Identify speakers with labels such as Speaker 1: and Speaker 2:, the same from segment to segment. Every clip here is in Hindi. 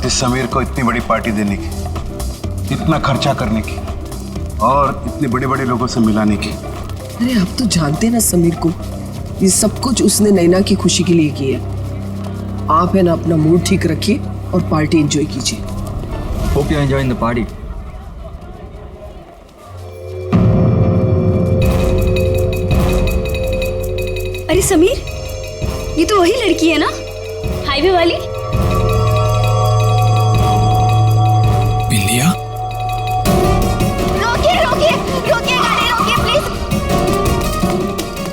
Speaker 1: थी समीर को इतनी बड़ी पार्टी देने की, इतना खर्चा करने की और इतने बड़े बड़े लोगों से मिलाने की।
Speaker 2: अरे आप तो जानते हैं ना समीर को, ये सब कुछ उसने नैना की खुशी के लिए किया। आप है ना अपना मूड ठीक रखिए और पार्टी एंजॉय कीजिए।
Speaker 3: Hope you enjoying the party.
Speaker 4: अरे समीर, ये तो वही लड़की है ना, हाईवे वाली?
Speaker 5: बिंदिया,
Speaker 6: रोकिए रोकिए रोकिए, गाड़ी रोकिए प्लीज।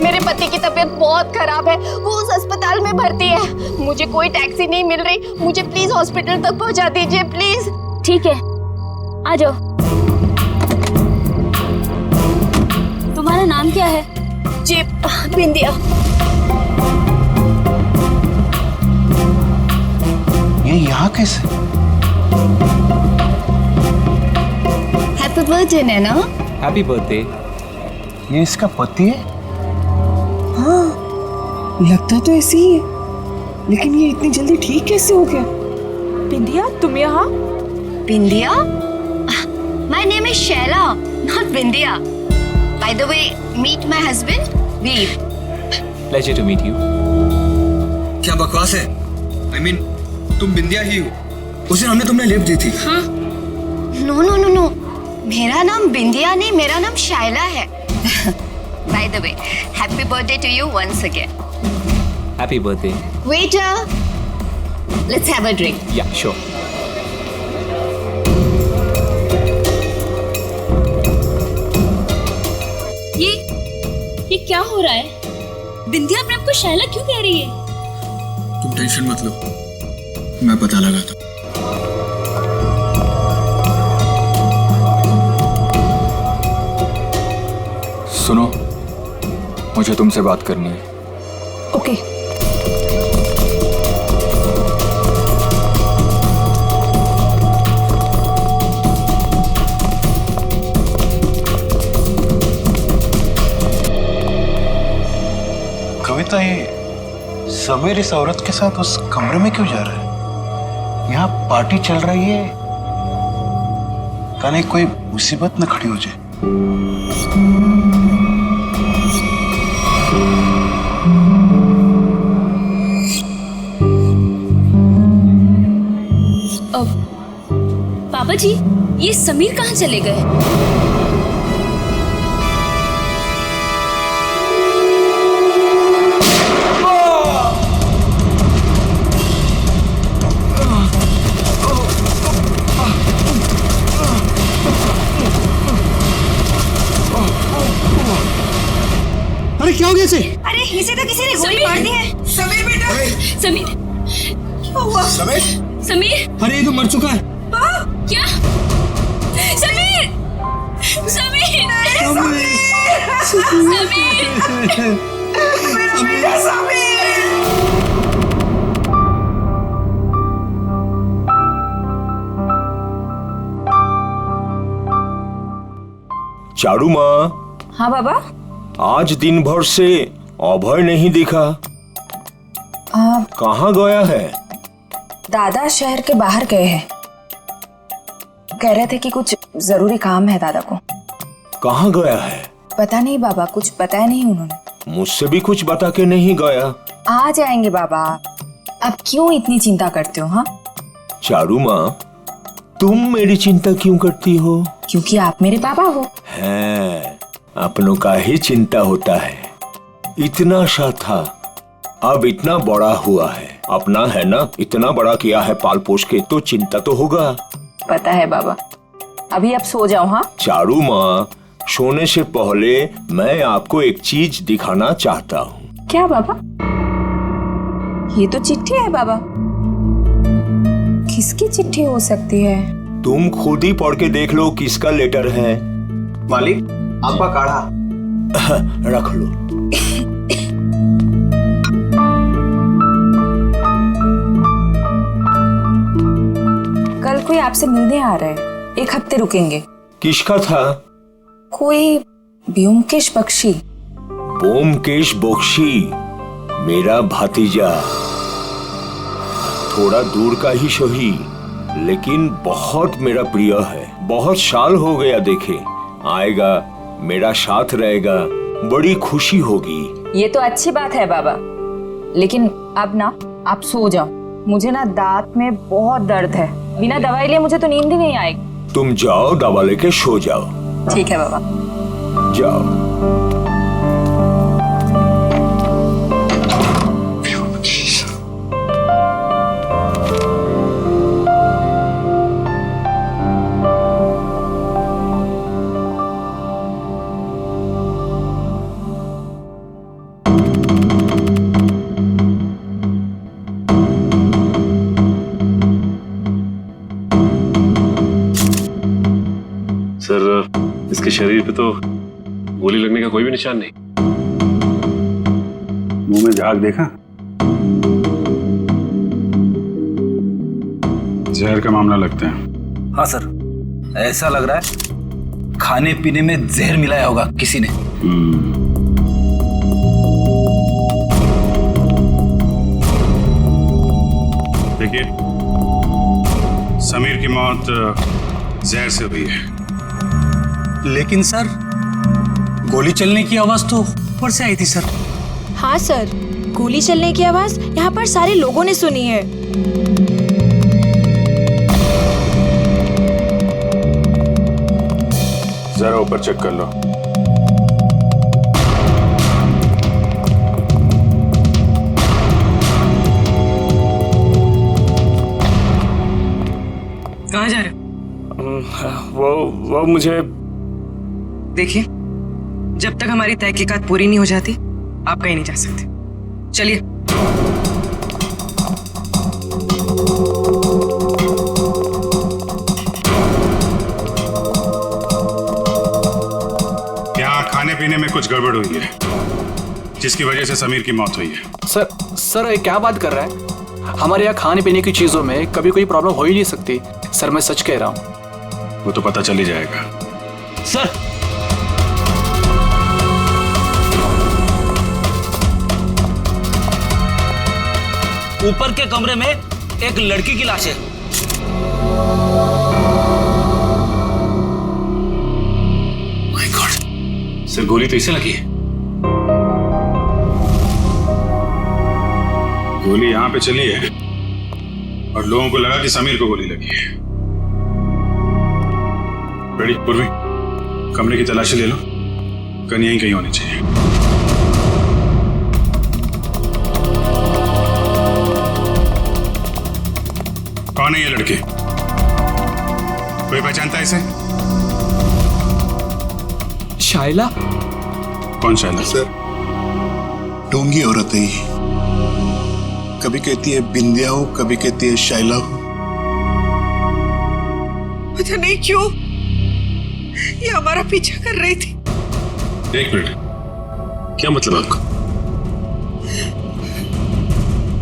Speaker 6: मेरे पति की तबीयत बहुत खराब है, वो उस अस्पताल में भर्ती है। मुझे कोई टैक्सी नहीं मिल रही, मुझे प्लीज हॉस्पिटल तक पहुंचा दीजिए प्लीज।
Speaker 4: ठीक है, आ जाओ। तुम्हारा नाम क्या है?
Speaker 6: जी बिंदिया।
Speaker 1: ये यहाँ कैसे?
Speaker 6: Happy birthday Naina.
Speaker 3: Happy birthday.
Speaker 1: ये इसका पति है?
Speaker 2: हाँ, लगता तो ऐसे ही है, लेकिन ये इतनी जल्दी ठीक कैसे हो गया?
Speaker 7: बिंदिया, तुम यहाँ?
Speaker 6: Bindiya? My name is Shaila, not Bindiya. By the way, meet my husband Veer.
Speaker 3: Pleasure to meet you.
Speaker 5: क्या बकवास है? I mean, तुम बिंदिया ही हो। उस दिन हमने तुमने लिफ्ट दी थी।
Speaker 6: हाँ? नो नो नो नो, मेरा नाम बिंदिया नहीं, मेरा नाम शाइला है। By the way, happy birthday to you once again.
Speaker 3: Happy birthday.
Speaker 6: Waiter, let's have a drink.
Speaker 3: Yeah sure.
Speaker 4: ये क्या हो रहा है? बिंदिया अपने आप को शैला क्यों कह रही है?
Speaker 5: तुम टेंशन मत लो, मैं पता लगाता हूँ। सुनो, मुझे तुमसे बात करनी है।
Speaker 7: ओके।
Speaker 1: कविता, ये समीर इस औरत के साथ उस कमरे में क्यों जा रहा है? यहाँ पार्टी चल रही है, कहीं कोई मुसीबत न खड़ी हो जाए।
Speaker 4: पापा जी, ये समीर कहाँ चले गए?
Speaker 5: अरे क्या हो गया इसे?
Speaker 6: अरे इसे तो किसी ने गोली मार दी है।
Speaker 5: समीर बेटा।
Speaker 4: समीर,
Speaker 6: क्या हुआ?
Speaker 1: समीर?
Speaker 4: समीर,
Speaker 5: अरे ये तो मर चुका है।
Speaker 4: क्या? समीर, समीर,
Speaker 8: चारू माँ।
Speaker 7: हाँ बाबा।
Speaker 8: आज दिन भर से अभय नहीं दिखा, कहाँ गया है?
Speaker 7: दादा शहर के बाहर गए हैं, कह रहे थे कि कुछ जरूरी काम है दादा को।
Speaker 8: कहाँ गया है?
Speaker 7: पता नहीं बाबा, कुछ बताया नहीं उन्होंने।
Speaker 8: मुझसे भी कुछ बता के नहीं गया।
Speaker 7: आ जाएंगे बाबा, अब क्यों इतनी चिंता करते हो? हाँ
Speaker 8: चारू माँ, तुम मेरी चिंता क्यों करती हो?
Speaker 7: क्योंकि आप मेरे पापा हो।
Speaker 8: हैं, अपनों का ही चिंता होता है। इतना सा था, अब इतना बड़ा हुआ है। अपना है ना, इतना बड़ा किया है पाल पोष के, तो चिंता तो होगा।
Speaker 7: पता है बाबा, अभी आप सो जाओ। हाँ
Speaker 8: चारू माँ, सोने से पहले मैं आपको एक चीज दिखाना चाहता हूँ।
Speaker 7: क्या बाबा? ये तो चिट्ठी है बाबा। किसकी चिट्ठी हो सकती है?
Speaker 8: तुम खुद ही पढ़ के देख लो किसका लेटर है।
Speaker 1: मालिक, आपका काढ़ा।
Speaker 8: रख लो।
Speaker 7: कल कोई आपसे मिलने आ रहा है, 1 हफ्ते रुकेंगे।
Speaker 8: किसका था?
Speaker 7: कोई ब्योमकेश बख्शी।
Speaker 8: ब्योमकेश बख्शी मेरा भतीजा, थोड़ा दूर का ही सही, लेकिन बहुत मेरा प्रिय है। बहुत साल हो गया देखे। आएगा, मेरा साथ रहेगा, बड़ी खुशी होगी।
Speaker 7: ये तो अच्छी बात है बाबा, लेकिन अब ना आप सो जाओ। मुझे ना दांत में बहुत दर्द है, बिना दवाई लिए मुझे तो नींद ही नहीं आएगी।
Speaker 8: तुम जाओ, दवा लेके सो जाओ।
Speaker 7: ठीक है बाबा।
Speaker 8: जाओ।
Speaker 9: सर, इसके शरीर पे तो गोली लगने का कोई भी निशान नहीं।
Speaker 1: मुंह में झाग देखा? जहर का मामला लगता है।
Speaker 10: हाँ सर, ऐसा लग रहा है खाने पीने में जहर मिलाया होगा किसी ने।
Speaker 1: देखिए, समीर की मौत जहर से हुई है।
Speaker 10: लेकिन सर, गोली चलने की आवाज तो ऊपर से आई थी सर।
Speaker 11: हाँ सर, गोली चलने की आवाज यहाँ पर सारे लोगों ने सुनी है।
Speaker 1: जरा ऊपर चेक कर लो।
Speaker 2: कहाँ जा रहे हो?
Speaker 9: वो मुझे
Speaker 2: देखिए, जब तक हमारी तहकीकात पूरी नहीं हो जाती आप कहीं नहीं जा सकते। चलिए।
Speaker 1: यहाँ खाने पीने में कुछ गड़बड़ हुई है, जिसकी वजह से समीर की मौत हुई है।
Speaker 12: सर ये क्या बात कर रहा है? हमारे यहाँ खाने पीने की चीजों में कभी कोई प्रॉब्लम हो ही नहीं सकती। सर मैं सच कह रहा हूँ।
Speaker 1: वो तो पता चल ही जाएगा।
Speaker 10: सर, ऊपर के कमरे में एक लड़की की लाश है। माय गॉड,
Speaker 9: सर गोली तो इसे लगी है।
Speaker 1: गोली यहाँ पे चली है और लोगों को लगा कि समीर को गोली लगी है। बेटी, पूर्वी, कमरे की तलाशी ले लो। गन यहीं कहीं होनी चाहिए। कौन है ये लड़के? कोई पहचानता है इसे?
Speaker 12: शाइला?
Speaker 1: कौन शाइला?
Speaker 13: सर, ढोंगी औरत है ये। कभी कहती है बिंदिया हो, कभी कहती है शाइला हो।
Speaker 2: पता नहीं क्यों ये हमारा पीछा कर रही थी।
Speaker 9: एक मिनट, क्या मतलब आपका?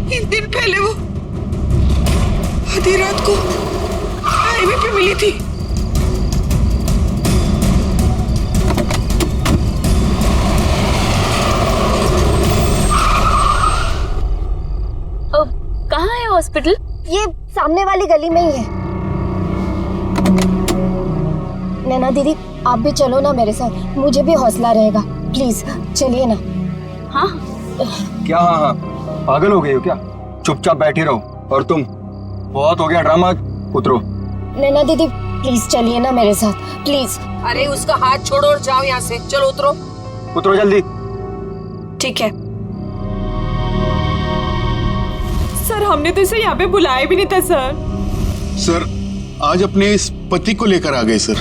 Speaker 2: 3 दिन पहले वो आधी रात को हाईवे पे मिली थी।
Speaker 4: कहाँ है हॉस्पिटल?
Speaker 11: ये सामने वाली गली में ही है। नैना दीदी, आप भी चलो ना मेरे साथ, मुझे भी हौसला रहेगा। प्लीज चलिए ना।
Speaker 4: हाँ
Speaker 3: क्या? हाँ, पागल हो गई हो क्या? चुपचाप बैठे रहो। और तुम, बहुत हो गया ड्रामा, उतरो।
Speaker 11: नैना दीदी प्लीज चलिए ना मेरे साथ, प्लीज।
Speaker 2: अरे उसका हाथ छोड़ो और जाओ यहाँ से। चलो उतरो।
Speaker 3: उतरो जल्दी।
Speaker 11: ठीक है।
Speaker 2: सर, हमने तो इसे यहाँ पे बुलाया भी नहीं था सर।
Speaker 13: सर, आज अपने इस पति को लेकर आ गए सर।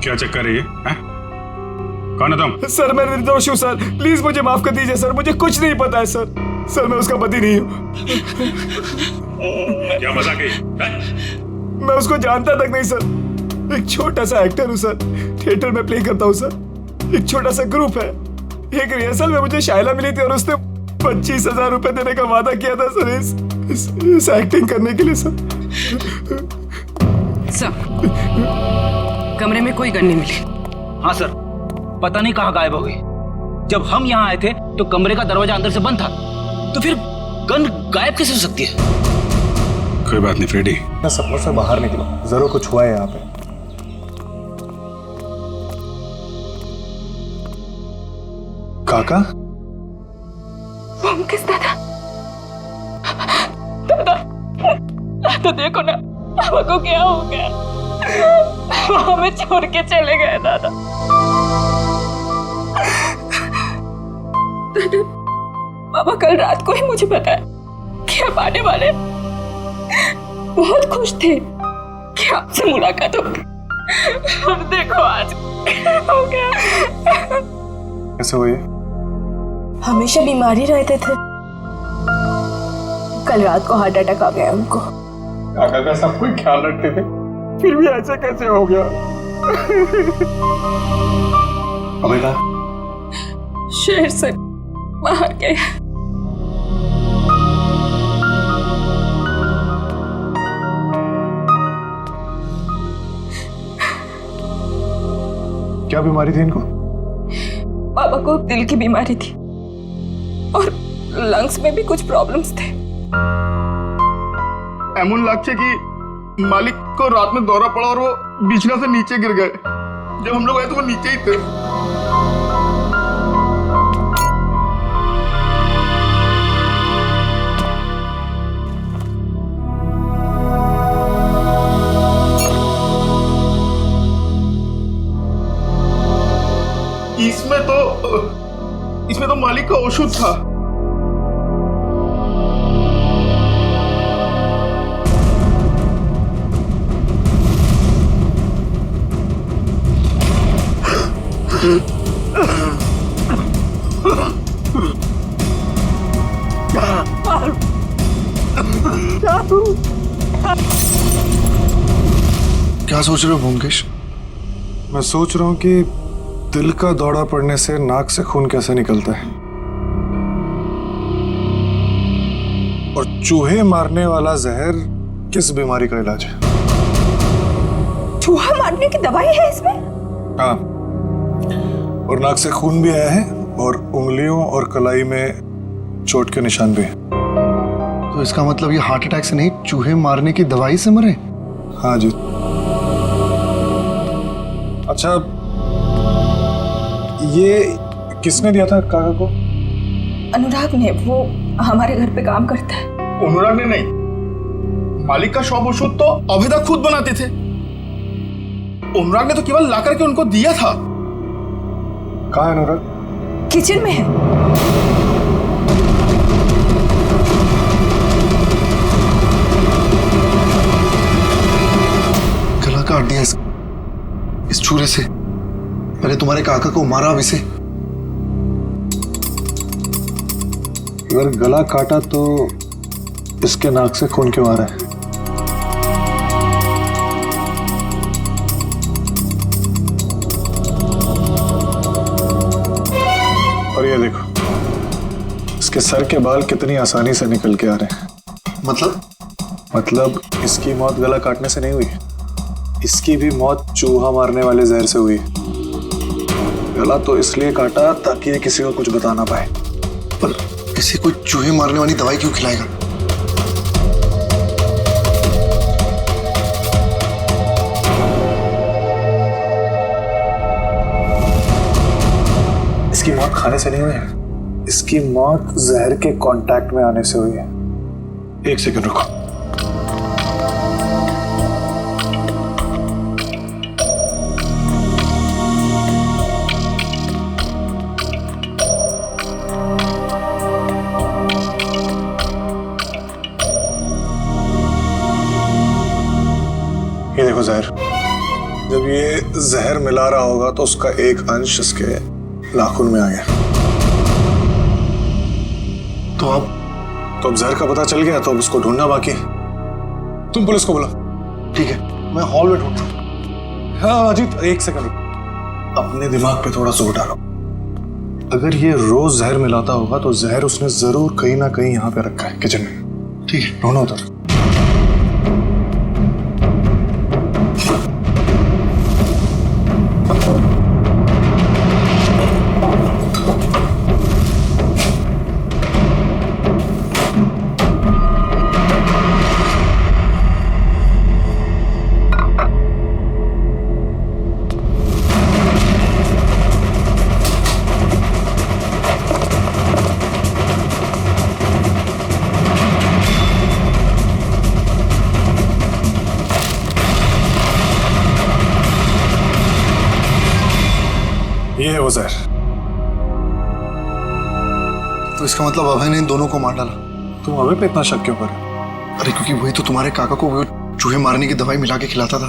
Speaker 1: क्या चक्कर है ये? कौन है तुम?
Speaker 12: सर मैं निर्दोष हूँ सर, प्लीज मुझे माफ कर दीजिए सर, मुझे कुछ नहीं पता है सर। सर मैं उसका पति नहीं हूँ।
Speaker 1: क्या मजाक है?
Speaker 12: मैं उसको जानता तक नहीं सर। एक छोटा सा एक्टर हूँ सर, थिएटर में प्ले करता हूँ सर। एक छोटा सा ग्रुप है। एक रिहर्सल में मुझे शाइला मिली थी और उसने 25,000 रुपए देने का वादा किया था सर इस एक्टिंग करने के लिए सर।
Speaker 2: कमरे में कोई गन नहीं मिली।
Speaker 10: हाँ सर, पता नहीं कहाँ गायब हो गई। जब हम यहाँ आए थे तो कमरे का दरवाजा अंदर से बंद था, तो फिर गन गायब कैसे हो सकती है?
Speaker 9: कोई बात नहीं फ्रेडी।
Speaker 12: मैं सपनों से बाहर निकला, जरूर कुछ हुआ है यहाँ पे। काका?
Speaker 7: किस दादा? दादा, तो देखो ना पापा को क्या हो गया। वो हमें छोड़ के चले गए दादा। दादा, पापा कल रात को ही मुझे बताया कि आप आने वाले। बहुत खुश थे कि आपसे मुलाकात होगी। और देखो आज क्या हो गया।
Speaker 12: कैसे हुई?
Speaker 11: हमेशा बीमारी रहते थे, कल रात को हार्ट अटैक आ गया उनको।
Speaker 12: काका का सब कोई ख्याल रखते थे, फिर भी ऐसे कैसे हो गया? अबे कहा?
Speaker 7: शहर से बाहर गए।
Speaker 12: क्या बीमारी थी इनको?
Speaker 7: पापा को दिल की बीमारी थी और लंग्स में भी कुछ प्रॉब्लम्स थे।
Speaker 12: एमन लगছে कि मालिक को रात में दौरा पड़ा और वो बिछना से नीचे गिर गए। जब हम लोग आए तो वो नीचे ही थे। इसमें तो मालिक का औषध था।
Speaker 13: क्या सोच रहे हो ब्योमकेश?
Speaker 12: मैं सोच रहा हूँ कि दिल का दौरा पड़ने से नाक से खून कैसे निकलता है, और चूहे मारने वाला जहर किस बीमारी का इलाज है।
Speaker 7: चूहा मारने की दवाई है इसमें?
Speaker 12: हाँ, और नाक से खून भी आया है और उंगलियों और कलाई में चोट के निशान भी हैं।
Speaker 13: तो इसका मतलब ये हार्ट अटैक से नहीं, चूहे मारने की दवाई से मरे?
Speaker 12: हाँ जी। अच्छा, ये किसने दिया था काका को?
Speaker 7: अनुराग ने, वो हमारे घर पे काम करता है।
Speaker 12: अनुराग ने नहीं, मालिक का शॉप औषध तो अभेदा खुद बनाते थे। अनुराग ने तो केवल ला करके उनको दिया था। कहाँ है अनुराग?
Speaker 7: किचन में है।
Speaker 13: गला काट दिया इस छुरे से। मैंने तुम्हारे काका को मारा अब इसे।
Speaker 12: अगर गला काटा तो इसके नाक से खून क्यों आ रहा है? और ये देखो, इसके सर के बाल कितनी आसानी से निकल के आ रहे हैं। मतलब इसकी मौत गला काटने से नहीं हुई, इसकी भी मौत चूहा मारने वाले जहर से हुई। गला तो इसलिए काटा ताकि ये किसी को कुछ बता ना पाए।
Speaker 13: पर इसे कोई चूहे मारने वाली दवाई क्यों खिलाएगा?
Speaker 12: इसकी मौत खाने से नहीं हुई है, इसकी मौत जहर के कांटेक्ट में आने से हुई है। एक सेकंड रुको। ये देखो जहर, जब ये जहर मिला रहा होगा तो उसका एक अंश इसके नाखून में आ गया। तो अब जहर का पता चल गया, तो अब इसको ढूंढना बाकी। तुम पुलिस को बुलाओ।
Speaker 13: ठीक है, मैं हॉल में ढूंढता हूँ।
Speaker 12: हाँ अजीत, एक सेकंड, अपने दिमाग पे थोड़ा जोर डालो। अगर ये रोज जहर मिलाता होगा तो जहर उसने जरूर कहीं ना कहीं यहाँ पे रखा है, किचन में। ठीक है, ढूंढो उधर।
Speaker 1: ये है वो जहर।
Speaker 13: तो इसका मतलब अभय ने इन दोनों को मार डाला।
Speaker 1: तुम अभय पे इतना शक क्यों कर?
Speaker 13: अरे क्योंकि वही तो तुम्हारे काका को वो चूहे मारने की दवाई मिला के खिलाता था।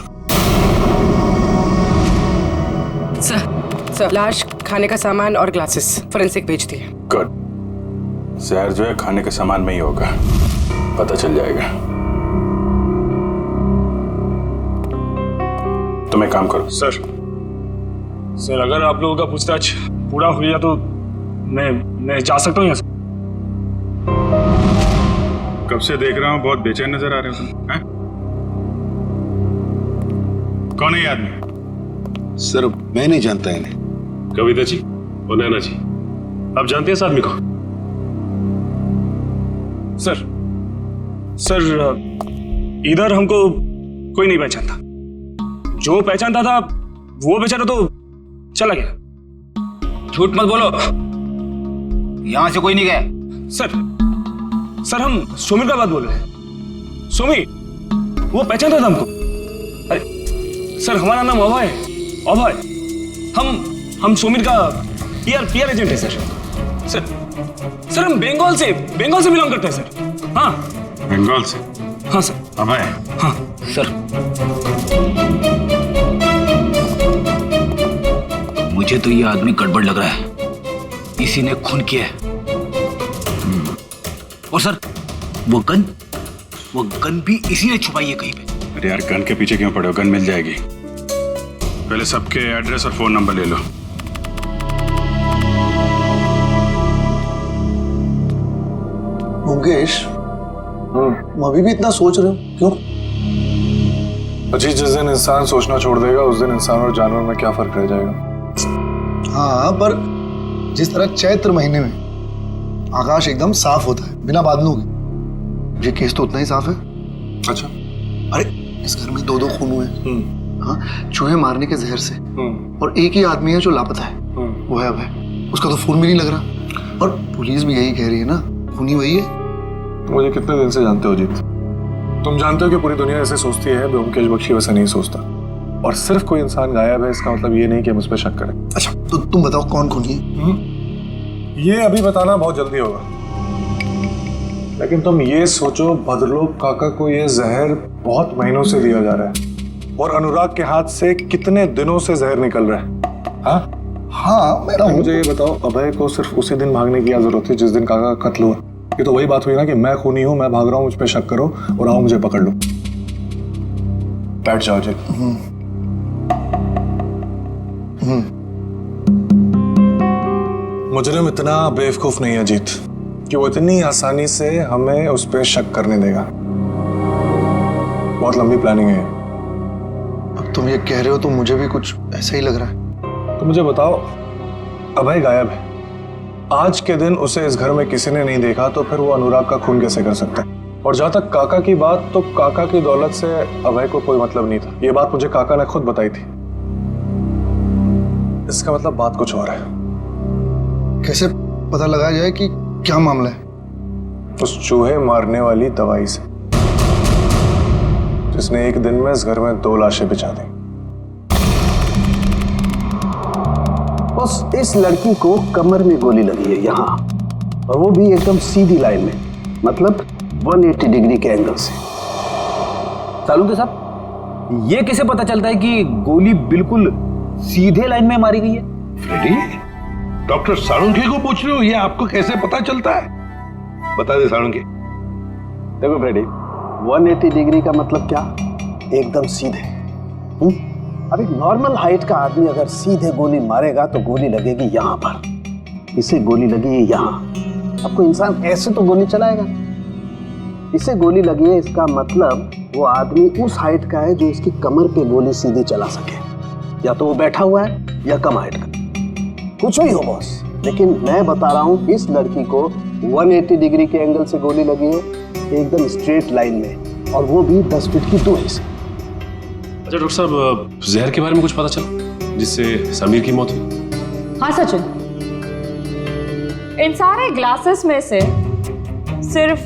Speaker 2: सर लाश, खाने का सामान और ग्लासेस फोरेंसिक भेज दिए।
Speaker 14: गुड। जहर जो है खाने के सामान में ही होगा, पता चल जाएगा। तुम एक काम करो।
Speaker 12: सर अगर आप लोगों का पूछताछ पूरा हो गया तो मैं जा सकता हूँ यहाँ से।
Speaker 14: कब से देख रहा हूँ बहुत बेचैन नजर आ रहे हो तुम। हैं? कौन है ये आदमी?
Speaker 1: सर मैं नहीं जानता इन्हें।
Speaker 9: कविता जी और नैना जी, आप जानते हैं इस आदमी को?
Speaker 12: सर इधर हमको कोई नहीं पहचानता। जो पहचानता था वो बेचारा तो चला गया।
Speaker 5: झूठ मत बोलो, यहां से कोई नहीं गया।
Speaker 12: सर हम सुमीर का बात बोल रहे हैं। सुमीर वो पहचानता था हमको। अरे सर हमारा नाम अभय है। अभय हम सुमीर का पीआर एजेंट है सर हम बंगाल से बिलोंग करते हैं सर। हाँ
Speaker 14: बंगाल से?
Speaker 12: हाँ सर।
Speaker 14: अभय?
Speaker 12: हाँ
Speaker 5: सर मुझे तो ये आदमी गड़बड़ लग रहा है, इसी ने खून किया है। और सर वो गन भी इसी ने छुपाई है कहीं पे।
Speaker 14: अरे यार गन के पीछे क्यों पड़े हो? गन मिल जाएगी। पहले सबके एड्रेस और फोन नंबर ले लो।
Speaker 13: मुकेश, तुम अभी भी इतना सोच रहे हो क्यों?
Speaker 1: अजी जिस दिन इंसान सोचना छोड़ देगा उस दिन इंसान और जानवर में क्या फर्क रह जाएगा?
Speaker 13: हाँ पर जिस तरह चैत्र महीने में आकाश एकदम साफ होता है बिना बादलों के, ये केस तो उतना ही साफ है।
Speaker 1: अच्छा।
Speaker 13: अरे इस घर में 2 खून हुए हैं। हाँ, चूहे मारने के जहर से। और एक ही आदमी है जो लापता है, वो है अभय। उसका तो फोन भी नहीं लग रहा और पुलिस भी यही कह रही है ना, खूनी वही है।
Speaker 1: मुझे कितने दिन से जानते हो जीत? तुम जानते हो कि पूरी दुनिया ऐसे सोचती है, ब्योमकेश बख्शी वैसा नहीं सोचता। और सिर्फ कोई इंसान गायब है इसका मतलब ये नहीं कि हम उस पर शक करें।
Speaker 13: अच्छा तो तुम बताओ कौन खूनी है?
Speaker 1: ये अभी बताना बहुत जल्दी होगा, लेकिन तुम ये सोचो भद्रलोक काका को ये जहर बहुत महीनों से दिया जा रहा है और अनुराग के हाथ से कितने दिनों से जहर निकल रहा है। हाँ मुझे ये बताओ, अभय को सिर्फ उसी दिन भागने की क्या जरूरत थी जिस दिन काका का कत्ल हुआ? ये तो वही बात हुई ना कि मैं खूनी हूं, मैं भाग रहा हूं, मुझ पे शक करो और आओ मुझे पकड़ लो। बैठ जाओ जी। मुजरिम इतना बेवकूफ नहीं है जीत कि वो इतनी आसानी से हमें उस पर शक करने देगा। बहुत लंबी प्लानिंग है।
Speaker 13: अब तुम ये कह रहे हो तो मुझे भी कुछ ऐसा ही लग रहा है।
Speaker 1: तो मुझे बताओ, अभय गायब है, आज के दिन उसे इस घर में किसी ने नहीं देखा, तो फिर वो अनुराग का खून कैसे कर सकता है? और जहां तक काका की बात, तो काका की दौलत से अभय को कोई मतलब नहीं था। ये बात मुझे काका ने खुद बताई थी। इसका मतलब बात कुछ और है।
Speaker 13: कैसे पता लगाया जाए कि क्या मामला है?
Speaker 1: उस चूहे मारने वाली दवाई से, जिसने एक दिन में इस घर में 2 लाशें बिछा दी।
Speaker 8: बस इस लड़की को कमर में गोली लगी है यहाँ, और वो भी एकदम सीधी लाइन में, मतलब 180 डिग्री के एंगल से।
Speaker 5: सालुंके साहब, ये कैसे पता चलता है कि गोली बिल्कुल सीधे लाइन में मारी गई है?
Speaker 15: फ्रेडी, डॉक्टर सालुंके को पूछ रहे हो ये आपको कैसे पता चलता है? बता दे सालुंके।
Speaker 8: देखो फ्रेडी, 180 डिग्री का मतलब क्या? एकदम सीधे। अब एक नॉर्मल हाइट का आदमी अगर सीधे गोली मारेगा तो गोली लगेगी यहाँ पर, इसे गोली लगी है यहाँ। अब कोई इंसान ऐसे तो गोली चलाएगा, इसे गोली लगी है, इसका मतलब वो आदमी उस हाइट का है जो इसकी कमर पे गोली सीधी चला सके। या तो वो बैठा हुआ है या कम हाइट का, कुछ भी हो बॉस। लेकिन मैं बता रहा हूँ, इस लड़की को 180 डिग्री के एंगल से गोली लगी है, एकदम स्ट्रेट लाइन में, और वो भी 10 फीट की दूरी से।
Speaker 9: अच्छा डॉक्टर साहब, जहर के बारे में कुछ पता चला जिससे समीर की मौत हुई?
Speaker 7: हाँ सचिन, इन सारे ग्लासेस में से सिर्फ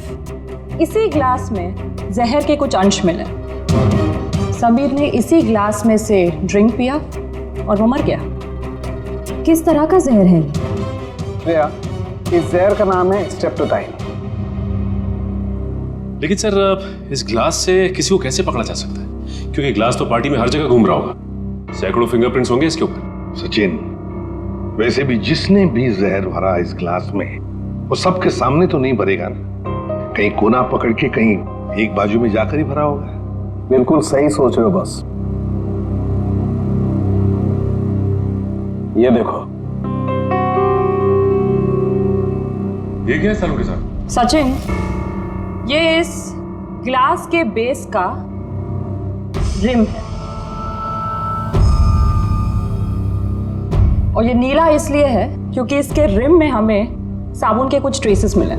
Speaker 7: इसी ग्लास में जहर के कुछ अंश मिले। समीर ने इसी ग्लास में से ड्रिंक पिया और वो मर गया। किस तरह का जहर है?
Speaker 12: भैया इस जहर का नाम है स्ट्रेप्टोटाइन।
Speaker 9: लेकिन सर इस ग्लास से किसी को कैसे पकड़ा जा सकता है? क्योंकि ग्लास तो पार्टी में हर जगह घूम रहा होगा, सैकड़ों फिंगरप्रिंट्स होंगे इसके ऊपर।
Speaker 15: सचिन, वैसे भी जिसने भी जहर भरा इस ग्लास में वो सबके सामने तो नहीं भरेगा ना, कहीं कोना पकड़ के कहीं एक बाजू में जाकर ही भरा होगा।
Speaker 12: बिल्कुल सही सोच रहे हो बस। ये देखो,
Speaker 9: ये क्या है सालों के साथ?
Speaker 7: सचिन, ये इस ग्लास के बेस का रिम है और ये नीला इसलिए है क्योंकि इसके रिम में हमें साबुन के कुछ ट्रेसेस मिले।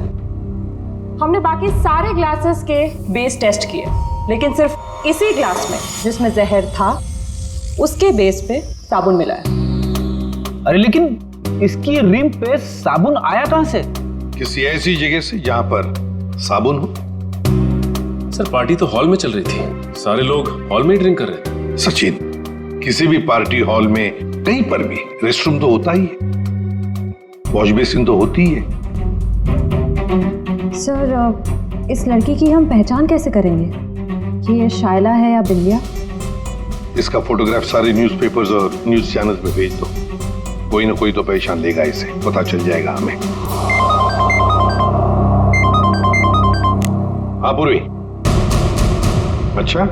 Speaker 7: हमने बाकी सारे ग्लासेस के बेस टेस्ट किए, लेकिन सिर्फ इसी ग्लास में जिसमें जहर था उसके बेस पे साबुन मिला है।
Speaker 12: अरे लेकिन इसकी रिम पे साबुन आया कहां से?
Speaker 15: किसी ऐसी जगह से जहां पर साबुन हो।
Speaker 9: सर पार्टी तो हॉल में चल रही थी, सारे लोग हॉल में ही ड्रिंक कर रहे थे।
Speaker 15: सचिन, किसी भी पार्टी हॉल में कहीं पर भी रेस्टरूम तो होता ही है, वॉश बेसिन तो होती है।
Speaker 7: सर, इस लड़की की हम पहचान कैसे करेंगे कि ये शायला है या बिंदिया?
Speaker 15: इसका फोटोग्राफ सारे न्यूज़पेपर्स और न्यूज चैनल्स में भेज दो, कोई ना कोई तो पहचान लेगा इसे, पता चल जाएगा हमें। हाँ पूर्वी, अच्छा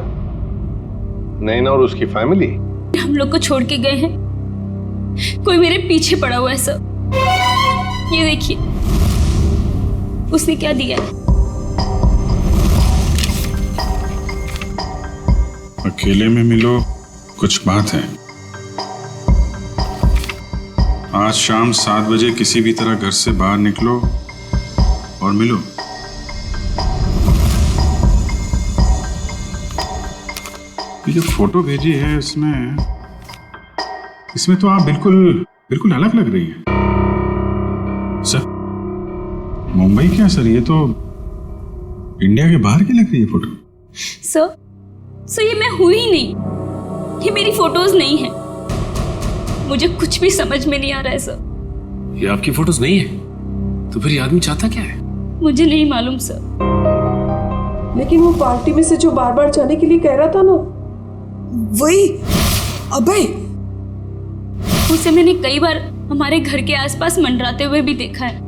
Speaker 15: नैना और उसकी फैमिली
Speaker 4: हम लोग को छोड़ के गए हैं, कोई मेरे पीछे पड़ा हुआ है सर। ये देखिए उसने क्या दिया है।
Speaker 14: अकेले में मिलो, कुछ बात है। आज शाम 7 बजे किसी भी तरह घर से बाहर निकलो और मिलो। ये जो फोटो भेजी है इसमें तो आप बिल्कुल अलग लग रही है। सर, मुंबई क्या सर, ये तो इंडिया के बाहर की लग रही है फोटो।
Speaker 4: सर ये मैं हुई ही नहीं, ये मेरी फोटोज नहीं है। मुझे कुछ भी समझ में नहीं आ रहा है सर।
Speaker 9: ये आपकी फोटोज नहीं है तो फिर ये आदमी चाहता क्या है?
Speaker 4: मुझे नहीं मालूम सर।
Speaker 2: लेकिन वो पार्टी में से जो बार बार जाने के लिए कह रहा था ना, वही अभय।
Speaker 4: उसे मैंने कई बार हमारे घर के आसपास मंडराते हुए भी देखा है।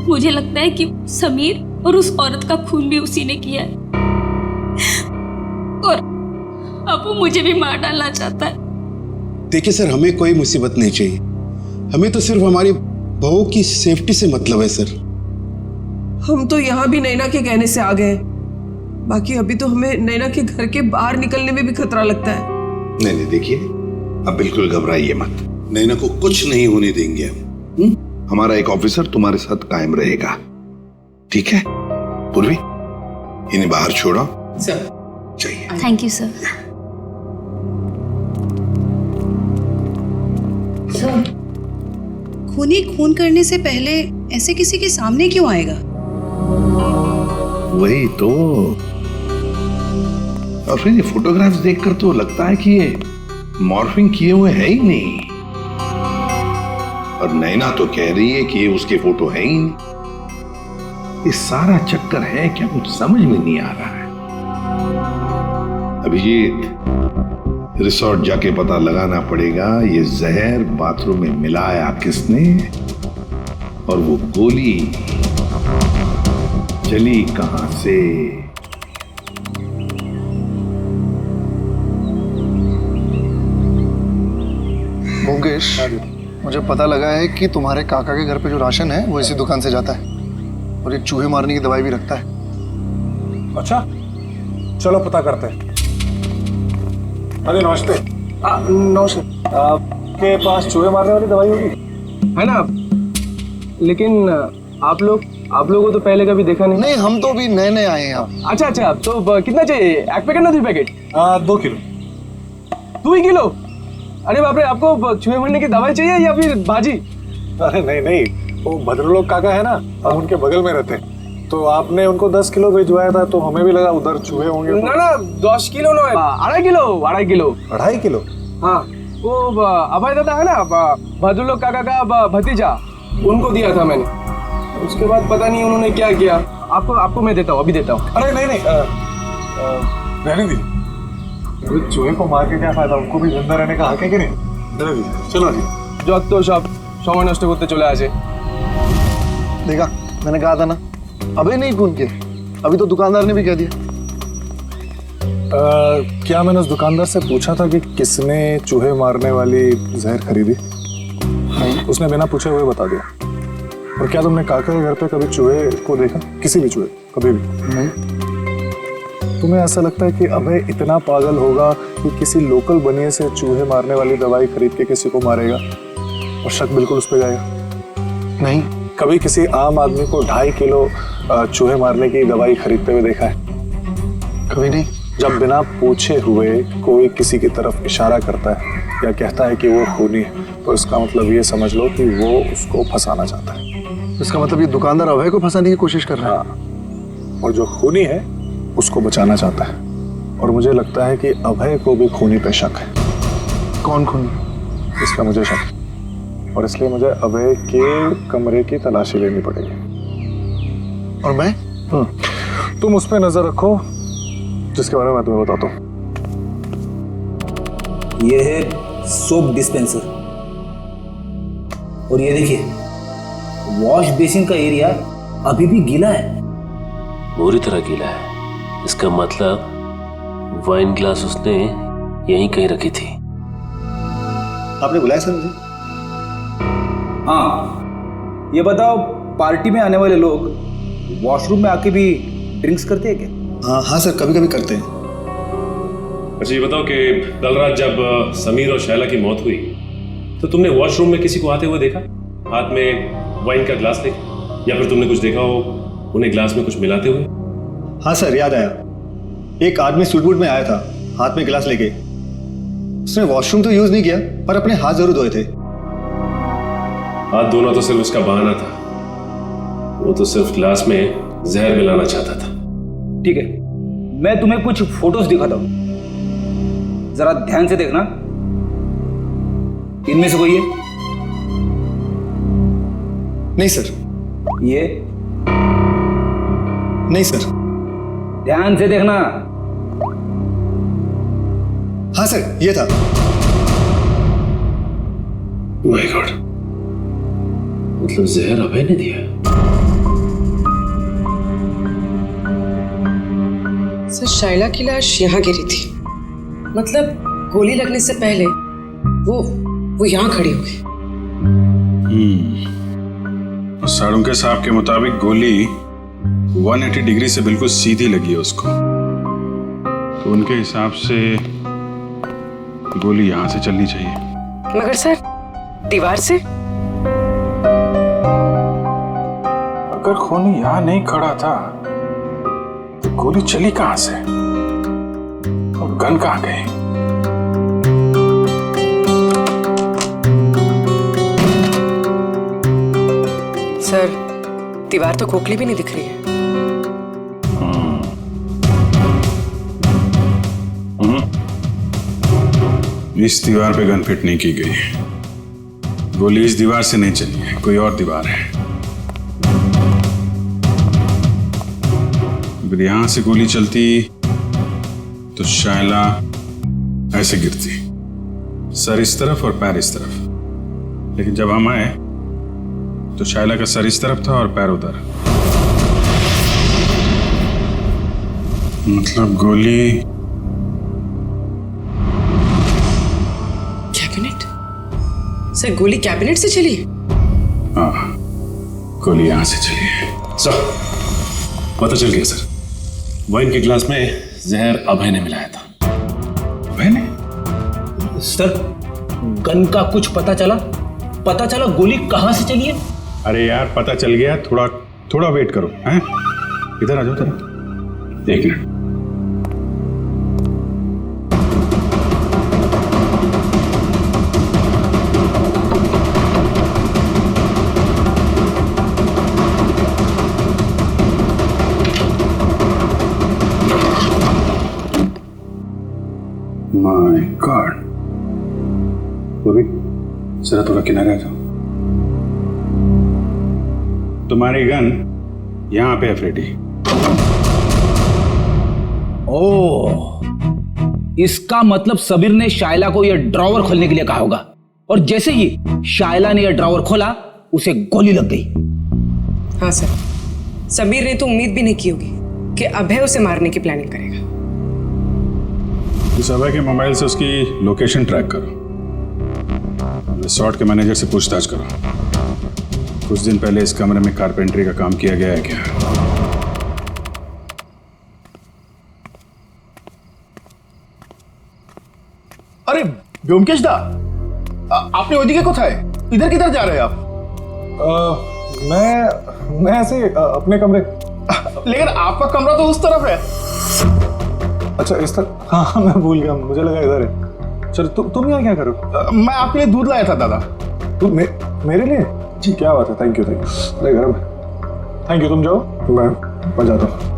Speaker 4: मुझे लगता है कि समीर और उस औरत का खून भी उसी ने किया है और अब वो मुझे भी मार डालना चाहता है।
Speaker 16: देखिए सर, हमें कोई मुसीबत नहीं चाहिए, हमें तो सिर्फ हमारी बहू की सेफ्टी से मतलब है सर।
Speaker 2: हम तो यहाँ भी नैना के कहने से आ गए, बाकी अभी तो हमें नैना के घर के बाहर निकलने में भी खतरा लगता है।
Speaker 15: नहीं देखिए, अब बिल्कुल घबराइए मत,
Speaker 16: नैना को कुछ नहीं होने देंगे हम।
Speaker 15: हमारा एक ऑफिसर तुम्हारे साथ कायम रहेगा, ठीक है? पूर्वी, इन्हें बाहर छोड़ो
Speaker 2: सर।
Speaker 15: चाहिए।
Speaker 6: Thank you sir.
Speaker 17: सर, खूनी खून करने से पहले ऐसे किसी के सामने क्यों आएगा?
Speaker 15: वही तो, और फिर ये फोटोग्राफ्स देखकर तो लगता है कि ये मॉर्फिंग किए हुए है ही नहीं, और नैना तो कह रही है कि ये उसके फोटो है ही नहीं। ये सारा चक्कर है क्या, कुछ समझ में नहीं आ रहा है। अभिजीत, रिसोर्ट जाके पता लगाना पड़ेगा ये जहर बाथरूम में मिलाया किसने और वो गोली चली कहां से।
Speaker 13: मुकेश, मुझे पता लगा है कि तुम्हारे काका के घर पे जो राशन है वो इसी दुकान से जाता है और ये चूहे मारने की दवाई भी रखता है।
Speaker 1: अच्छा, चलो पता करते हैं। अरे नमस्ते।
Speaker 12: नमस्ते। आपके पास चूहे मारने वाली दवाई होगी है ना? लेकिन आप लोगों को तो पहले कभी देखा नहीं।
Speaker 13: नहीं, हम तो भी नए नए आए हैं यहाँ।
Speaker 12: अच्छा, तो कितना चाहिए? एक पैकेट ना 2 पैकेट?
Speaker 1: 2 किलो।
Speaker 12: 2 ही किलो? अरे बाप रे, आपको चूहे मरने की दवाई चाहिए या फिर भाजी?
Speaker 15: अरे नहीं, वो भद्रलोक काका है ना, हम उनके बगल में रहते हैं, तो आपने उनको 10 किलो भिजवाया था, तो हमें भी लगा उधर चूहे होंगे।
Speaker 12: ना 10 किलो ना, 2.5 किलो। 2.5 किलो?
Speaker 15: हाँ।
Speaker 18: वो अभय दादा है ना, भद्रलोक काका का भतीजा, उनको दिया था मैंने। उसके बाद पता नहीं उन्होंने क्या किया। आपको मैं देता हूँ, अभी देता हूँ।
Speaker 1: अरे नहीं रहने दी, चूहे को मार के क्या फायदा, उनको भी जिंदा रहने का हक है कि नहीं? रहने दी, चलो जी।
Speaker 18: যত সব সময় নষ্ট করতে চলে আসে।
Speaker 13: देखा, मैंने कहा था ना, अबे नहीं खून के, अभी तो दुकानदार ने भी कह दिया।
Speaker 1: क्या मैंने उस दुकानदार से पूछा था कि किसने चूहे मारने वाली जहर खरीदी? नहीं, उसने बिना पूछे हुए बता दिया। और क्या तुमने काका के घर पे कभी चूहे को देखा? किसी भी चूहे कभी भी
Speaker 13: नहीं।
Speaker 1: तुम्हें ऐसा लगता है कि अभय इतना पागल होगा कि किसी लोकल बनिए से चूहे मारने वाली दवाई खरीद के किसी को मारेगा और शक बिल्कुल उस पर जाएगा?
Speaker 13: नहीं।
Speaker 1: कभी किसी आम आदमी को 2.5 किलो चूहे मारने की दवाई खरीदते हुए देखा है?
Speaker 13: कभी नहीं।
Speaker 1: जब बिना पूछे हुए कोई किसी की तरफ इशारा करता है या कहता है कि वो खूनी है, तो इसका मतलब ये समझ लो कि वो उसको फंसाना चाहता है।
Speaker 13: इसका मतलब ये दुकानदार अभय को फंसाने की कोशिश कर रहा है।
Speaker 1: और जो खूनी है उसको बचाना चाहता है। और मुझे लगता है कि अभय को भी खूनी पे शक है।
Speaker 13: कौन खूनी?
Speaker 1: इसका मुझे शक, और इसलिए मुझे अभय के कमरे की तलाशी लेनी पड़ेगी।
Speaker 13: और मैं?
Speaker 1: तुम उस पर नजर रखो जिसके बारे में मैं तुम्हें बताता हूँ।
Speaker 19: ये है सोप डिस्पेंसर, और ये देखिए वॉश बेसिन का एरिया अभी भी गीला है,
Speaker 9: पूरी तरह गीला है। इसका मतलब वाइन ग्लास उसने यहीं कहीं रखी थी।
Speaker 13: आपने बुलाया सर मुझे?
Speaker 19: हाँ, ये बताओ पार्टी में आने वाले लोग वॉशरूम में आके भी ड्रिंक्स करते हैं क्या?
Speaker 13: हाँ सर, कभी कभी करते हैं।
Speaker 9: अच्छा ये बताओ कि कल रात जब समीर और शैला की मौत हुई तो तुमने वॉशरूम में किसी को आते हुए देखा, हाथ में वाइन का ग्लास लेके, या फिर तुमने कुछ देखा हो उन्हें ग्लास में कुछ मिलाते हुए?
Speaker 20: हाँ सर, याद आया। एक आदमी सूट बूट में आया था, हाथ में गिलास लेके। उसने वॉशरूम तो यूज नहीं किया, पर अपने हाथ जरूर धोए थे।
Speaker 9: हाथ धोना तो सिर्फ उसका बहाना था, वो तो सिर्फ ग्लास में जहर मिलाना चाहता था।
Speaker 19: ठीक है, मैं तुम्हें कुछ फोटोज दिखाता हूं, जरा ध्यान से देखना। इनमें से कोई है?
Speaker 20: नहीं सर।
Speaker 19: ये?
Speaker 20: नहीं सर।
Speaker 19: ध्यान से देखना।
Speaker 20: हाँ सर, ये था।
Speaker 9: माय गॉड, मतलब जहर अभय ने दिया?
Speaker 2: सर शैला की लाश यहाँ गिरी थी, मतलब गोली लगने से पहले वो यहाँ खड़ी हुई।
Speaker 14: साड़ुंके साहब के मुताबिक गोली 180 डिग्री से बिल्कुल सीधी लगी है उसको, तो उनके हिसाब से गोली यहां से चलनी चाहिए।
Speaker 2: मगर सर दीवार से?
Speaker 14: अगर खूनी यहां नहीं खड़ा था तो गोली चली कहां से, और गन कहां गई?
Speaker 2: सर दीवार तो खोखली भी नहीं दिख रही है।
Speaker 14: इस दीवार पे गन फिट नहीं की गई, गोली इस दीवार से नहीं चली है, कोई और दीवार है। अगर यहां से गोली चलती तो शैला ऐसे गिरती, सर इस तरफ और पैर इस तरफ, लेकिन जब हम आए तो शैला का सर इस तरफ था और पैर उधर। मतलब गोली
Speaker 2: कैबिनेट? सर गोली कैबिनेट से चली?
Speaker 14: हाँ, गोली यहां से चली है।
Speaker 9: सर पता चल गया सर, वाइन के ग्लास में जहर अभय ने मिलाया था।
Speaker 14: अभय ने?
Speaker 19: सर गन का कुछ पता चला? गोली कहां से चली है?
Speaker 14: अरे यार पता चल गया, थोड़ा वेट करो। हैं? इधर आ जाओ जरा, एक मिनट। माय गॉड, जरा थोड़ा किनारे आ जाओ। तुम्हारी गन यहाँ पे है फ्रेडी।
Speaker 19: ओह, इसका मतलब समीर ने शायला को यह ड्रॉवर खोलने के लिए कहा होगा, और जैसे ही शायला ने यह ड्रॉवर खोला उसे गोली लग गई।
Speaker 2: हाँ सर, समीर ने तो उम्मीद भी नहीं की होगी कि अभय उसे मारने की प्लानिंग करेगा।
Speaker 14: इस अभय के मोबाइल से उसकी लोकेशन ट्रैक करो, रिसोर्ट के मैनेजर से पूछताछ करो। कुछ दिन पहले इस कमरे में कारपेंटरी का काम किया गया है क्या?
Speaker 20: अरे व्योमकेश दा, आपने ओदिके को था इधर किधर जा रहे हैं आप?
Speaker 1: मैं ऐसे ही, अपने कमरे।
Speaker 20: लेकिन आपका कमरा तो उस तरफ है।
Speaker 1: अच्छा इस तरफ? हाँ मैं भूल गया, मुझे लगा इधर है। चलो तुम यहाँ क्या करो?
Speaker 20: मैं आपके लिए दूध लाया था दादा।
Speaker 1: तुम मेरे लिए? जी क्या बात है, थैंक यू। अरे घर में थैंक यू, तुम जाओ, मैं जाता हूँ।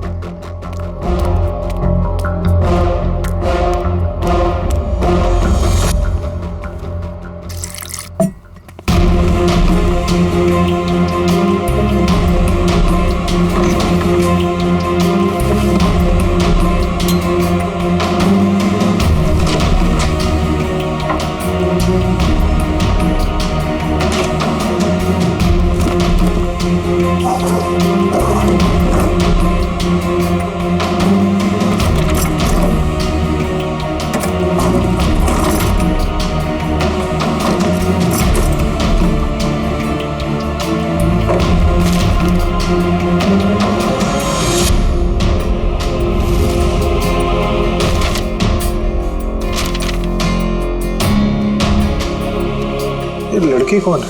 Speaker 1: ये लड़की कौन है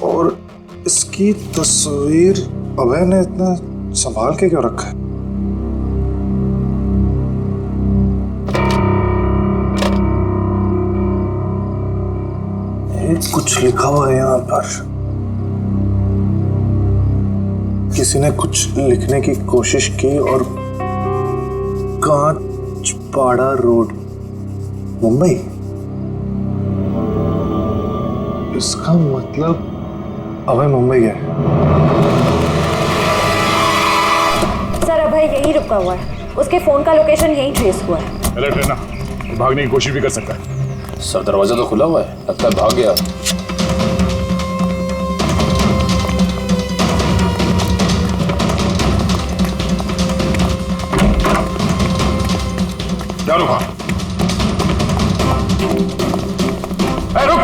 Speaker 1: और इसकी तस्वीर अभय ने इतना संभाल के क्यों रखा है? कुछ लिखा हुआ है यहाँ पर, किसी ने कुछ लिखने की कोशिश की और कांचपाड़ा रोड, मुंबई। इसका मतलब अभय मुंबई गया है।
Speaker 11: सर अभय यहीं रुका हुआ है, उसके फोन का लोकेशन यहीं ट्रेस हुआ है।
Speaker 14: अलर्ट रहना, भागने की कोशिश भी कर सकता है।
Speaker 8: सर दरवाजा तो खुला हुआ है, लगता है भाग गया।
Speaker 14: क्या रुका? रुक!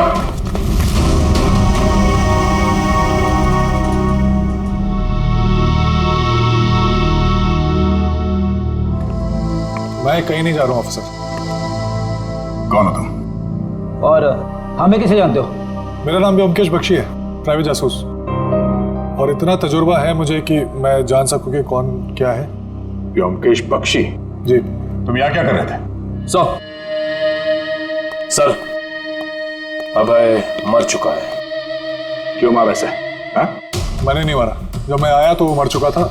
Speaker 1: मैं कहीं नहीं जा रहा हूँ ऑफिसर।
Speaker 14: कौन हो तुम?
Speaker 19: और हमें कैसे जानते हो?
Speaker 1: मेरा नाम व्योमकेश बख्शी है, प्राइवेट जासूस। और इतना तजुर्बा है मुझे कि मैं जान सकूं कि कौन क्या है।
Speaker 14: व्योमकेश बख्शी?
Speaker 1: जी।
Speaker 14: तुम यहाँ क्या कर रहे थे?
Speaker 8: सर अभय मर चुका है।
Speaker 14: क्यों मारा ऐसे?
Speaker 1: मैंने नहीं मारा, जब मैं आया तो वो मर चुका था।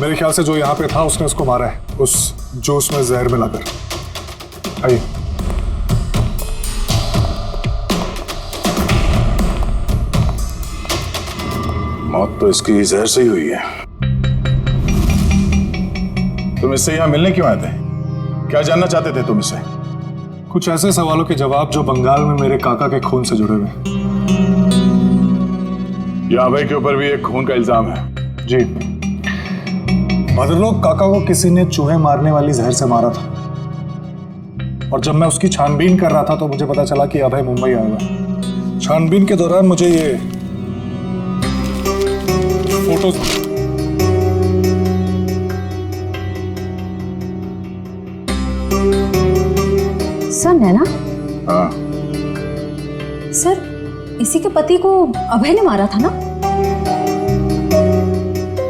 Speaker 1: मेरे ख्याल से जो यहाँ पे था उसने उसको मारा है, उस जूस में जहर मिलाकर। आइए।
Speaker 14: मौत तो इसकी जहर से ही हुई है। तुम इससे यहाँ मिलने क्यों आए थे? क्या जानना चाहते थे तुम इससे?
Speaker 1: कुछ ऐसे सवालों के जवाब जो बंगाल में मेरे काका के खून से जुड़े हुए हैं।
Speaker 14: यहाँ अभय के ऊपर भी एक खून का इल्जाम है।
Speaker 1: जी, भद्रलोक काका को किसी ने चूहे मारने वाली जहर से मारा था, और जब मैं उसकी छानबीन कर रहा था तो मुझे पता चला कि अभय मुंबई आया हुआ। छानबीन के दौरान मुझे ये फोटोज
Speaker 11: सर नैना?
Speaker 14: हाँ।
Speaker 11: सर इसी के पति को अभय ने मारा था ना?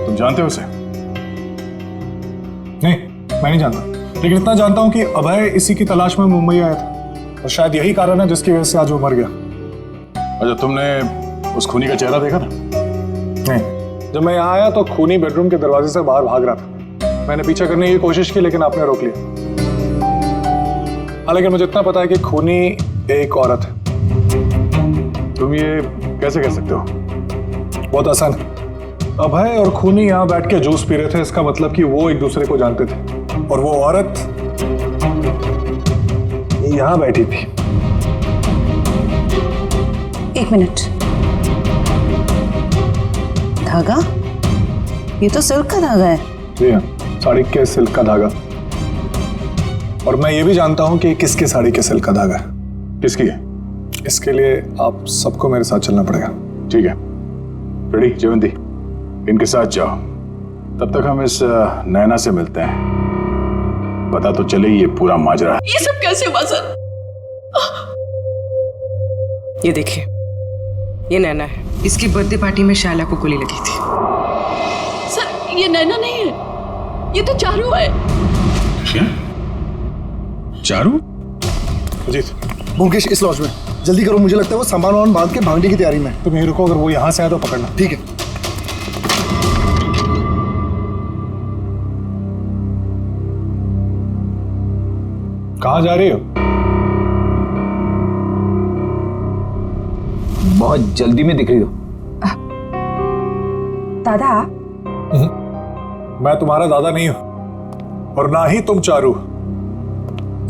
Speaker 14: तुम जानते हो उसे?
Speaker 1: नहीं, मैं नहीं जानता, लेकिन इतना जानता हूं कि अभय इसी की तलाश में मुंबई आया था, और शायद यही कारण है जिसकी वजह से आज वो मर गया।
Speaker 14: अच्छा, तुमने उस खूनी का चेहरा देखा था?
Speaker 1: नहीं, जब मैं यहाँ आया तो खूनी बेडरूम के दरवाजे से बाहर भाग रहा था। मैंने पीछा करने की कोशिश की लेकिन आपने रोक लिया। हालांकि मुझे इतना पता है कि खूनी एक औरत है। तुम ये कैसे कह सकते हो? बहुत आसान है। अभय और खूनी यहाँ बैठ के जूस पी रहे थे, इसका मतलब कि वो एक दूसरे को जानते थे। और वो औरत यहाँ बैठी थी।
Speaker 17: एक मिनट, धागा? ये तो सिल्क का धागा है।
Speaker 1: जी हाँ, साड़ी के सिल्क का धागा। और मैं ये भी जानता हूँ कि किसकी साड़ी के सिल्क का धागा है। किसकी है? इसके लिए आप सबको मेरे साथ चलना पड़ेगा। ठीक है, रेडी जयवंती, इनके साथ जाओ। तब तक हम इस नैना से मिलते हैं, पता तो चले ये पूरा माजरा।
Speaker 2: ये सब कैसे हुआ सर? ये देखिए, ये नैना है। इसकी बर्थडे पार्टी में शायला को गोली लगी थी।
Speaker 7: सर ये नैना नहीं है, ये तो चारू है।
Speaker 14: क्या? चारू?
Speaker 1: अजीत,
Speaker 13: मुकेश इस लॉज में जल्दी करो, मुझे लगता है वो सामान वामान बांध के भागने की तैयारी में।
Speaker 1: तुम यहीं रुको, अगर वो यहाँ से आए तो पकड़ना।
Speaker 13: ठीक है।
Speaker 1: कहाँ जा रही हो?
Speaker 19: बहुत जल्दी में दिख रही हो।
Speaker 17: दादा?
Speaker 1: मैं तुम्हारा दादा नहीं हूं और ना ही तुम चारू।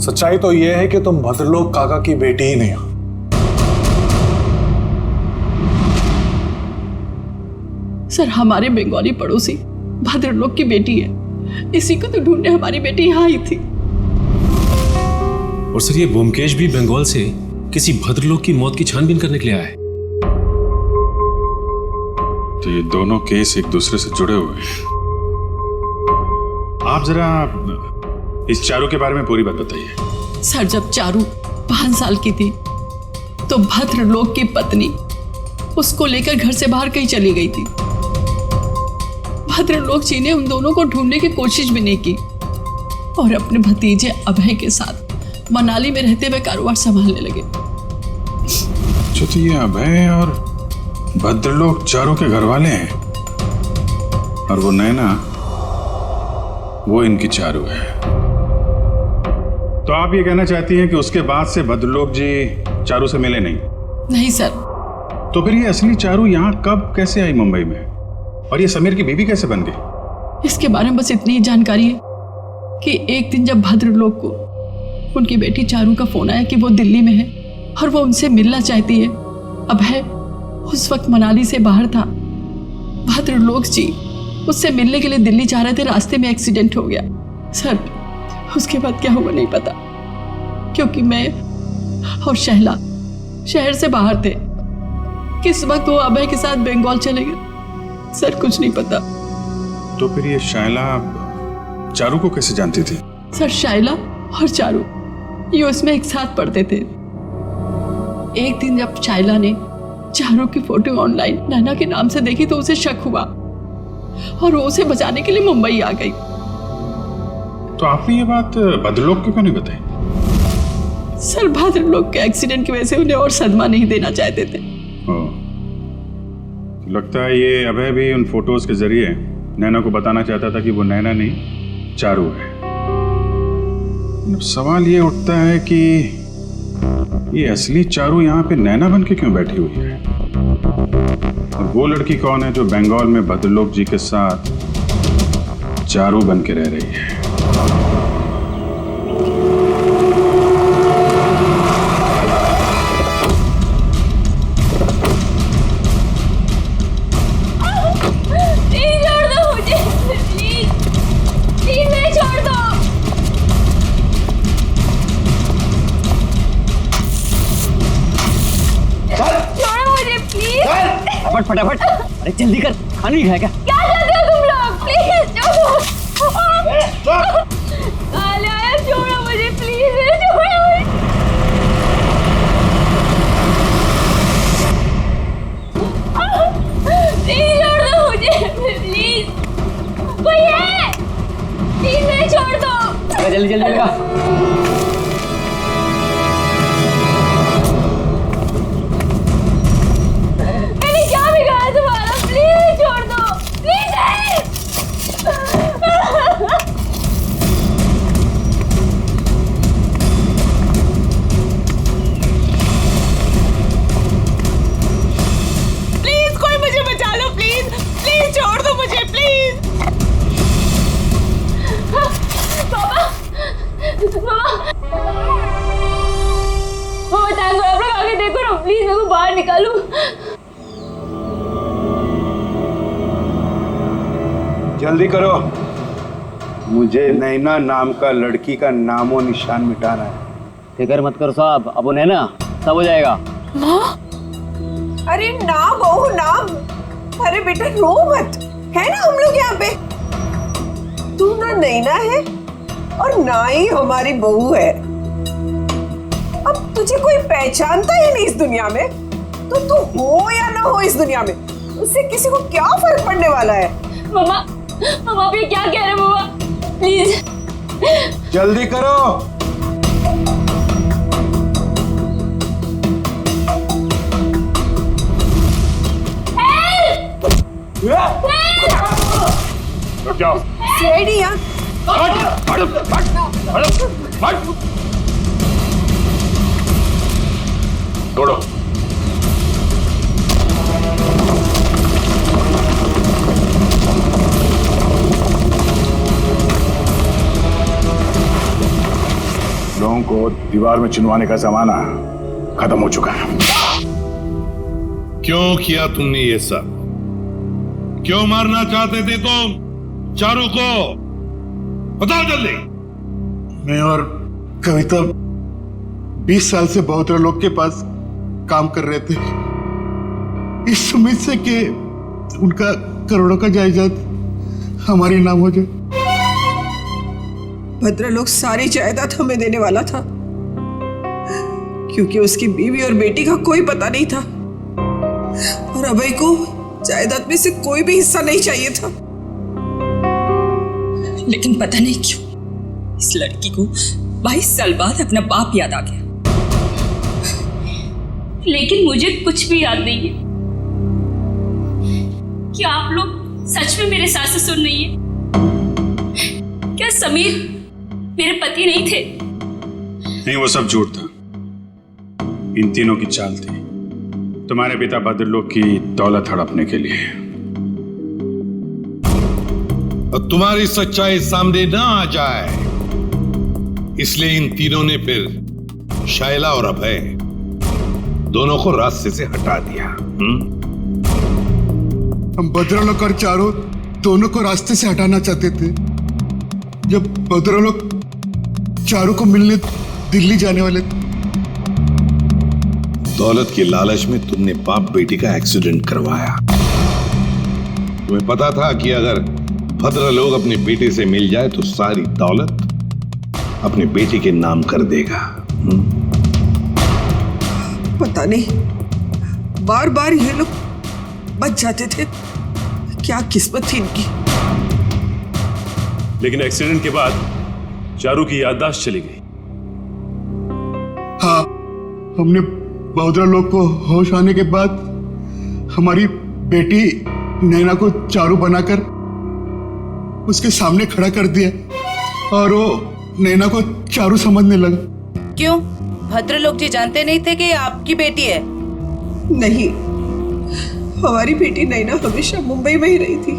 Speaker 1: सच्चाई तो यह है कि तुम भद्रलोक काका की बेटी ही नहीं हो।
Speaker 7: सर हमारे बंगाली पड़ोसी भद्रलोक की बेटी है, इसी को तो ढूंढने हमारी बेटी यहाँ आई थी।
Speaker 9: और सर ये ब्योमकेश भी बंगाल से किसी भद्रलोक की मौत की छानबीन करने के लिए आया है।
Speaker 14: तो ये दोनों केस एक दूसरे से जुड़े हुए हैं। आप जरा इस चारू के बारे में पूरी बात बताइए।
Speaker 7: सर जब चारू 5 साल की थी तो भद्रलोक की पत्नी उसको लेकर घर से बाहर कहीं चली गई थी। भद्रलोक जी ने उन दोनों को ढूंढने की कोशिश भी नहीं की और अपने भतीजे अभय के साथ मनाली में रहते हुए कारोबार संभालने लगे।
Speaker 14: जो तो ये अभय और भद्रलोक चारू के घर वाले हैं और वो नैना, वो इनकी चारू है। तो आप ये कहना चाहती हैं कि उसके बाद से भद्रलोक जी चारू से मिले नहीं?
Speaker 7: नहीं सर।
Speaker 14: तो फिर ये असली चारू यहाँ कब कैसे आई मुंबई में, और ये समीर की बीवी कैसे बन गई?
Speaker 7: इसके बारे में बस इतनी जानकारी है कि एक दिन जब भद्रलोक को उनकी बेटी चारू का फोन आया कि वो दिल्ली में है और वो उनसे मिलना चाहती है। अभय उस वक्त मनाली से बाहर था। भद्रलोक जी उससे मिलने के लिए दिल्ली जा रहे थे, रास्ते में एक्सीडेंट हो गया। सर उसके बाद क्या हुआ नहीं पता, क्योंकि मैं और शहला शहर से बाहर थे। किस वक्त वो अभय के साथ बंगाल चले गए, सर कुछ नहीं पता।
Speaker 14: तो फिर ये शायला चारू को कैसे जानती थी?
Speaker 7: सर शायला और चारू यूएस में एक साथ पढ़ते थे। एक दिन जब शायला ने चारू की फोटो ऑनलाइन नैना के नाम से देखी तो उसे शक हुआ और वो उसे बचाने के लिए मुंबई आ गई।
Speaker 14: तो आपने ये बात भद्रलोक को क्यों नहीं बताई?
Speaker 7: सर भद्रलोक के एक्सीडेंट की वजह से उन्हें और सदमा नहीं देना चाहते थे।
Speaker 14: लगता है ये अभय भी उन फोटोज के जरिए नैना को बताना चाहता था कि वो नैना नहीं चारू है। अब सवाल ये उठता है कि ये असली चारू यहाँ पे नैना बन के क्यों बैठी हुई है, और वो लड़की कौन है जो बंगाल में भद्रलोक जी के साथ चारू बन के रह रही है?
Speaker 3: फटाफट, अरे जल्दी कर, खाना नहीं खाया क्या?
Speaker 4: क्या चाहते हो तुम लोग? प्लीज छोड़ो। छोड़ो मुझे प्लीज, छोड़ो। प्लीज छोड़ दो मुझे, प्लीज। कोई है? प्लीज मुझे छोड़ दो।
Speaker 3: जल्दी जल्दी जल्दी।
Speaker 4: बाहर निकालूं।
Speaker 16: जल्दी करो, मुझे नैना नाम का लड़की का नामो निशान मिटाना है।
Speaker 21: फिक्र मत करो साहब, अब उन्हें ना सब हो जाएगा।
Speaker 2: माँ, अरे ना बहू ना, अरे बेटा रो मत, है ना हम लोग यहाँ पे। तू ना नैना है और ना ही हमारी बहू है। अब तुझे कोई पहचानता ही नहीं इस दुनिया में, तो तू हो या ना हो इस दुनिया में, उससे किसी को क्या फर्क पड़ने वाला है।
Speaker 4: मम्मा, मम्मा आप ये क्या कह रहे हैं मम्मा, प्लीज
Speaker 16: जल्दी करो।
Speaker 1: जाओ।
Speaker 2: सीआईडी यहाँ।
Speaker 15: छोड़ो।
Speaker 1: लोगों को दीवार में चिनवाने का जमाना खत्म हो चुका है।
Speaker 15: क्यों किया तुमने ये सब? क्यों मारना चाहते थे तुम चारों को? बताओ जल्दी।
Speaker 16: मैं और कविता 20 साल से बहुतरा लोग के पास काम कर रहे थे, इस उम्मीद से कि उनका करोड़ों का जायदाद हमारे नाम हो जाए।
Speaker 2: भद्रलोक सारी जायदाद हमें देने वाला था, क्योंकि उसकी बीवी और बेटी का कोई पता नहीं था, और अभय को जायदाद में से कोई भी हिस्सा नहीं चाहिए था।
Speaker 7: लेकिन पता नहीं क्यों इस लड़की को 22 साल बाद अपना बाप याद आ गया।
Speaker 4: लेकिन मुझे कुछ भी याद नहीं है। क्या आप लोग सच में मेरे सास ससुर नहीं है? क्या समीर मेरे पति नहीं थे?
Speaker 14: नहीं, वो सब झूठ था। इन तीनों की चाल थी तुम्हारे पिता भद्रलोक की दौलत हड़पने के लिए।
Speaker 15: और तुम्हारी सच्चाई सामने ना आ जाए, इसलिए इन तीनों ने फिर शायला और अभय दोनों को रास्ते से हटा दिया।
Speaker 16: हम भद्रलोक और चारों दोनों को रास्ते से हटाना चाहते थे। जब भद्रलोक चारों को मिलने दिल्ली जाने वाले थे,
Speaker 15: दौलत की लालच में तुमने बाप बेटी का एक्सीडेंट करवाया। तुम्हें पता था कि अगर भद्रलोक अपनी बेटी से मिल जाए तो सारी दौलत अपनी बेटी के नाम कर देगा।
Speaker 2: पता नहीं बार बार ये लोग बच जाते थे, क्या किस्मत थी इनकी।
Speaker 9: लेकिन एक्सीडेंट के बाद चारू की याददाश्त चली गई।
Speaker 16: हाँ, हमने भद्रलोक को होश आने के बाद हमारी बेटी नैना को चारू बनाकर उसके सामने खड़ा कर दिया, और वो नैना को चारू समझने लगा।
Speaker 22: क्यों? भद्रलोक जी जानते नहीं थे कि आपकी बेटी है?
Speaker 2: नहीं, हमारी बेटी नैना हमेशा मुंबई में ही रही थी।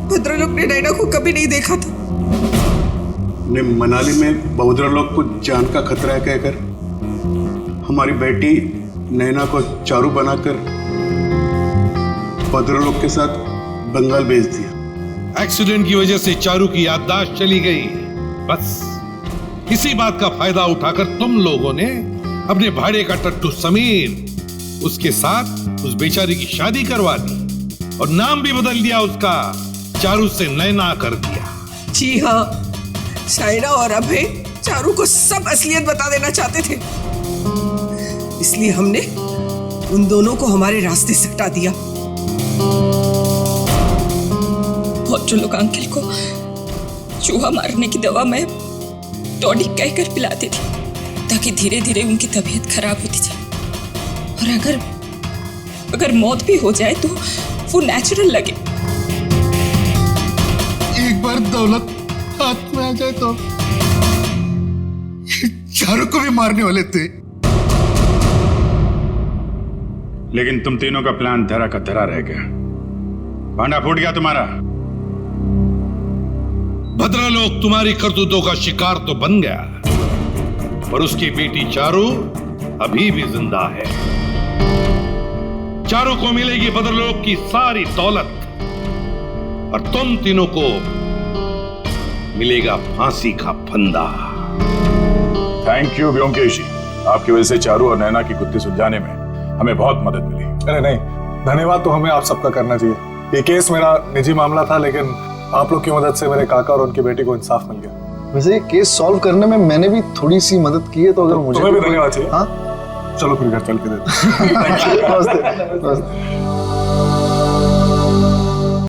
Speaker 2: भद्रलोक ने नैना को कभी नहीं देखा था।
Speaker 16: ने मनाली में भद्रलोक को जान का खतरा है कहकर हमारी बेटी नैना को चारू बनाकर भद्रलोक के साथ बंगाल भेज दिया।
Speaker 15: एक्सीडेंट की वजह से चारू की याददाश्त चली गई। बस इसी बात का फायदा उठाकर तुम लोगों ने अपने भाड़े का टट्टू समीर उसके साथ उस बेचारी की शादी करवा दी और नाम भी बदल दिया उसका, चारू से नैना कर दिया।
Speaker 2: जी हाँ, शायरा और अभय चारू को सब असलियत बता देना चाहते थे, इसलिए हमने उन दोनों को हमारे रास्ते से हटा दिया।
Speaker 7: भद्रलोक अंकल को चूहा मारने की दवा मैं टॉनिक कहकर पिलाती थी, ताकि धीरे धीरे उनकी तबीयत खराब होती जाए, और अगर मौत भी हो जाए तो वो नेचुरल लगे।
Speaker 16: एक बार दौलत हाथ में आ जाए तो चारों को भी मारने वाले थे।
Speaker 14: लेकिन तुम तीनों का प्लान धरा का धरा रह गया, भांडा फूट गया तुम्हारा।
Speaker 15: भद्रलोक तुम्हारी करतूतों का शिकार तो बन गया, पर उसकी बेटी चारू अभी भी जिंदा है। चारों को मिलेगी बदरलोक की सारी दौलत और तुम तीनों को मिलेगा फांसी का फंदा।
Speaker 14: थैंक यू व्योमकेश जी, आपकी वजह से चारू और नैना की गुत्थी सुलझाने में हमें बहुत मदद मिली।
Speaker 1: अरे नहीं, धन्यवाद तो हमें आप सबका करना चाहिए। ये केस मेरा निजी मामला था, लेकिन आप लोग की मदद से मेरे काका और उनकी बेटी को इंसाफ मिल गया।
Speaker 13: वैसे ये केस सॉल्व करने में मैंने भी थोड़ी सी मदद की है, तो अगर मुझे
Speaker 1: तुम्हें भी धन्यवाद चाहिए।
Speaker 13: हाँ
Speaker 1: चलो फिर घर चल के देते हैं।
Speaker 13: नमस्ते।